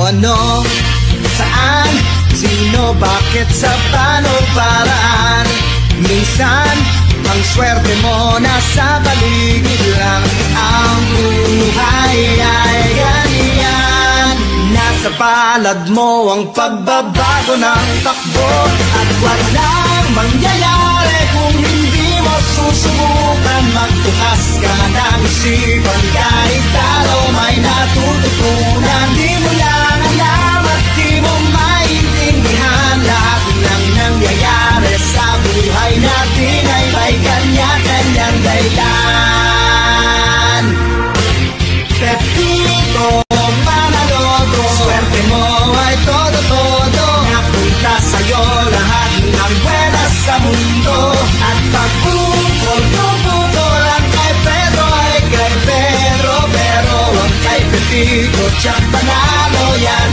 ano, saan, sino, bakit, sa paano, paraan. Minsan, ang swerte mo nasa paligid lang. Ang buhay ay ganyan, nasa palad mo ang pagbabago ng takbo. At walang mangyayari kung hindi mo susubukan. Magtukas ka ng isipan, kahit talo may natututunan. Di mo lang alam at di mo maintindihan, lahat ng nangyayari sa buhay natin ay may kanya-kanyang dahilan. Pepito Manaloto, swerte mo ay todo-todo. Napunta sa'yo lahat ng buenas sa mundo. At pagpupol-puputol ang kay Pedro ay kay Pedro, pero ang kay Pepito tiyak panalo yan.